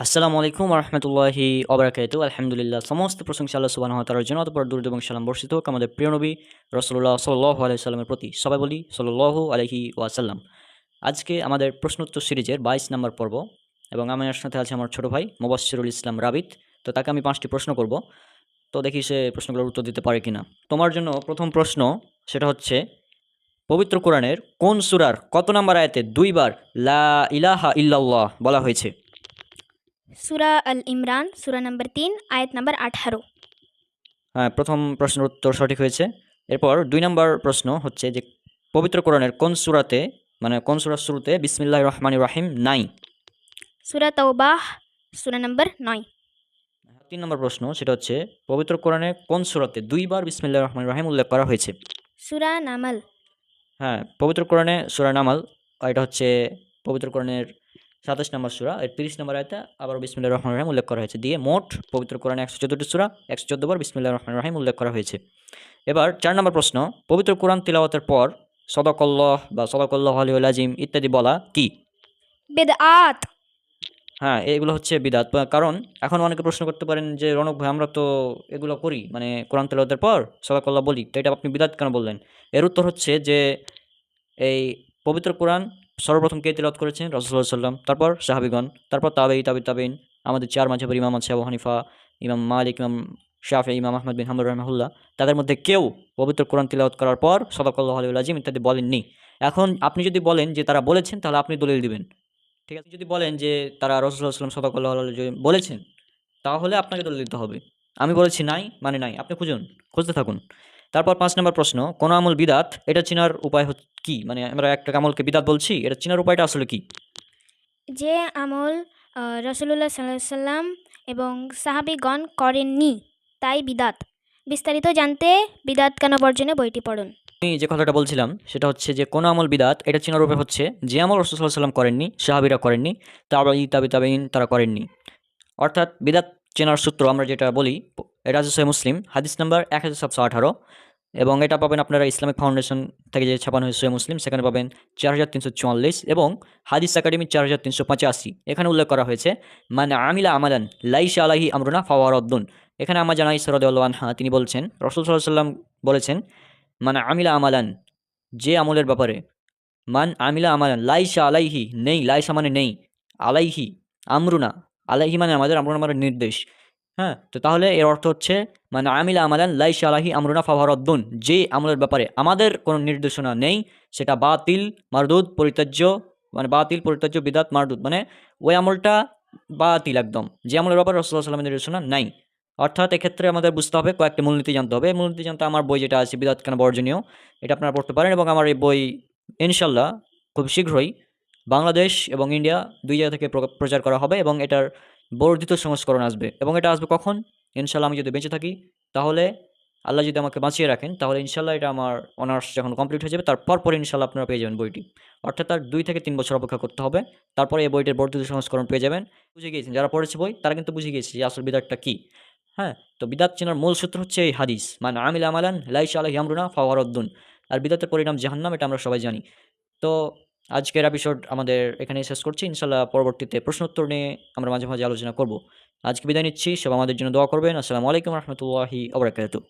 আসসালামু আলাইকুম রহমতুল্লাহি ওবরাকাতু। আলহামদুলিল্লাহ, সমস্ত প্রশংসা আল্লাহ সুবহানাহু ওয়া তাআলার জন্য। অতঃপর দুরূদ এবং সালাম বর্ষিত হোক আমাদের প্রিয় নবী রাসূলুল্লাহ সাল্লাল্লাহু আলাইহি ওয়াসাল্লামের প্রতি। সবাই বলি সাল্লাল্লাহু আলাইহি ওয়াসাল্লাম। আজকে আমাদের প্রশ্নোত্তর সিরিজের ২২ নম্বর পর্ব এবং আমার সাথে আছে আমার ছোট ভাই মুবাশশিরুল ইসলাম রাবিত। তো তাকে আমি ৫টি প্রশ্ন করব। তো দেখি সে প্রশ্নগুলোর উত্তর দিতে পারে কিনা। তোমার জন্য প্রথম প্রশ্ন, সেটা হচ্ছে পবিত্র কোরআনের কোন সূরার কত নম্বর আয়াতে ২ বার লা ইলাহা ইল্লাল্লাহ বলা হয়েছে? সূরা আল ইমরান সূরা নম্বর ৩ আয়াত নম্বর ১৮। হ্যাঁ, প্রথম প্রশ্নের উত্তর সঠিক হয়েছে। এরপর ২ নম্বর প্রশ্ন হচ্ছে যে পবিত্র কোরআনের কোন সূরাতে, মানে কোন সূরার শুরুতে বিসমিল্লাহির রহমানির রহিম নাই? সূরা তাওবাহ সূরা নম্বর ৯। ৩ নম্বর প্রশ্ন, সেটা হচ্ছে পবিত্র কোরআনে কোন সূরাতে ২ বার বিসমিল্লাহির রহমানির রহিম উল্লেখ করা হয়েছে? সূরা নামল। হ্যাঁ, পবিত্র কোরআনে সূরা নামাল, এটা হচ্ছে পবিত্র কোরআনের ২৭ নম্বর সূরা। এর ৩০ নম্বর আয়াতে আবারও বিসমিল্লাহির রহমানির রহিম উল্লেখ করা হয়েছে। দিয়ে মোট পবিত্র কোরআনে ১১৪টি সূরা, ১১৪ বার বিসমিল্লাহির রহমানির রহিম উল্লেখ করা হয়েছে। এবার ৪ নম্বর প্রশ্ন, পবিত্র কোরআন তিলাওয়াতের পর সদাকল্লাহ বা সদাকল্লাহু আলিয়্যুল আযীম ইত্যাদি বলা কি? বিদআত। হ্যাঁ, এগুলো হচ্ছে বিদআত। কারণ এখন অনেকে প্রশ্ন করতে পারেন যে রনক ভাই, আমরা তো এগুলো করি, মানে কোরআন তেলাওয়াতের পর সদাকল্লাহ বলি, তো এটা আপনি বিদআত কেন বললেন? এর উত্তর হচ্ছে যে এই পবিত্র কোরআন সর্বপ্রথম কে তিলাওয়াত করেছেন? রাসূলুল্লাহ সাল্লাল্লাহু আলাইহি ওয়াসাল্লাম, তারপর সাহাবীগণ, তারপর তাবেঈন, আমাদের ৪ মাযহাবের ইমাম আছে আবু হানিফা, ইমাম মালিক, ইমাম শাফিঈ, ইমাম আহমদ বিন হাম্বল রাহিমাহুল্লাহ। তাদের মধ্যে কেউ পবিত্র কোরআন তিলাওয়াত করার পর সাদাকাল্লাহু আলাইহিল আযীম ইত্যাদি বলেননি। এখন আপনি যদি বলেন যে তারা বলেছেন, তাহলে আপনি দলিল দিবেন। ঠিক আছে? যদি বলেন যে তারা রাসূলুল্লাহ সাল্লাল্লাহু আলাইহি ওয়াসাল্লাম সাদাকাল্লাহু আলাইহিল আযীম বলেছেন, তাহলে আপনাকে দলিল দিতে হবে। আমি বলেছি নাই মানে নাই। আপনি খুঁজতে থাকুন। তারপর ৫ নম্বর প্রশ্ন, কোন আমল বিদআত এটা চেনার উপায় কি? মানে আমরা একটা আমলকে বিদআত বলছি, এটা চেনার উপায়টা আসলে কি? যে আমল রাসূলুল্লাহ সাল্লাল্লাহু আলাইহি সাল্লাম এবং সাহাবীগণ করেননি, তাই বিদআত। বিস্তারিত জানতে বিদআত কেন বর্জনে বইটি পড়ুন। আমি যে কথাটা বলছিলাম সেটা হচ্ছে যে কোন আমল বিদআত এটা চেনার উপায় হচ্ছে যে আমল রাসূল সাল্লাল্লাহু আলাইহি ওয়াসাল্লাম করেননি, সাহাবীরা করেননি, তাবেঈন তারা করেননি। অর্থাৎ বিদআত চেনার সূত্র আমরা যেটা বলি, এটা আছে সহিহ মুসলিম হাদিস নাম্বার 1718, এবং এটা পাবেন আপনারা ইসলামিক ফাউন্ডেশন থেকে যে ছাপানো হয়েছে সহিহ মুসলিম, সেখানে পাবেন 4344, এবং হাদিস একাডেমি 4385। এখানে উল্লেখ করা হয়েছে মান আমিলা আমালান লাইসা আলাইহি আমরুনা ফাহুয়া রাদ্দুন। এখানে আম্মা জানা আয়েশা রাদিয়াল্লাহু আনহা তিনি বলছেন, রাসূল সাল্লাল্লাহু আলাইহি ওয়াসাল্লাম বলেছেন, মান আমিলা আমালান, যে আমলের ব্যাপারে, মান আমিলা আমালান লাইসা আলাইহি, নেই, লাইসা মানে নেই, আলাইহি আমরুনা, আলাইহি মানে আমাদের, আমরুনা মানে নির্দেশ। হ্যাঁ, তো তাহলে এর অর্থ হচ্ছে মানে আমিলা আমালান লাইসা আলাইহি আমরুনা ফাহুয়া রাদ্দুন, যে আমলের ব্যাপারে আমাদের কোনো নির্দেশনা নেই সেটা বাতিল, মারদুদ, পরিত্যাজ্য, মানে বাতিল, পরিত্যাজ্য, বিদআত, মারদুদ, মানে ওই আমলটা বাতিল একদম, যে আমলের ব্যাপারে রাসূলুল্লাহ সাল্লাল্লাহু আলাইহি ওয়াসাল্লামের নির্দেশনা নাই। অর্থাৎ এক্ষেত্রে আমাদের বুঝতে হবে, কয়েকটি মূলনীতি জানতে হবে। এই মূলনীতি জানতে আমার বই যেটা আছে বিদআত কেন বর্জনীয়, এটা আপনারা পড়তে পারেন, এবং আমার এই বই ইনশাল্লাহ খুব শীঘ্রই বাংলাদেশ এবং ইন্ডিয়া ২ জায়গা থেকে প্রচার করা হবে, এবং এটার বর্ধিত সংস্করণ আসবে। এবং এটা আসবে কখন? ইনশাল্লাহ আমি যদি বেঁচে থাকি, তাহলে আল্লাহ যদি আমাকে বাঁচিয়ে রাখেন, তাহলে ইনশাল্লাহ এটা আমার অনার্স যখন কমপ্লিট হয়ে যাবে, তারপর ইনশাল্লাহ আপনারা পেয়ে যাবেন বইটি। অর্থাৎ তার ২ থেকে ৩ বছর অপেক্ষা করতে হবে। তারপরে এই বইটির বর্ধিত সংস্করণ পেয়ে যাবেন। বুঝে গিয়েছেন, যারা পড়েছে বই তারা কিন্তু বুঝে গিয়েছে যে আসল বিদআতটা কী। হ্যাঁ, তো বিদআত চেনার মূল সূত্র হচ্ছে এই হাদিস, মান আমিলা আমালান লাইসা আলাইহি আমরুনা ফাহুয়া রাদ্দুন। আর বিদআতের পরিণাম জাহান্নাম, এটা আমরা সবাই জানি। তো আজকের এপিসোড আমাদের এখানেই শেষ করছি। ইনশাল্লাহ পরবর্তীতে প্রশ্ন উত্তর নিয়ে আমরা মাঝে মাঝে আলোচনা করব। আজকে বিদায় নিচ্ছি। সবাই আমাদের জন্য দোয়া করবেন। আসসালামু আলাইকুম রহমতুল্লাহি ওয়া বারাকাতুহু।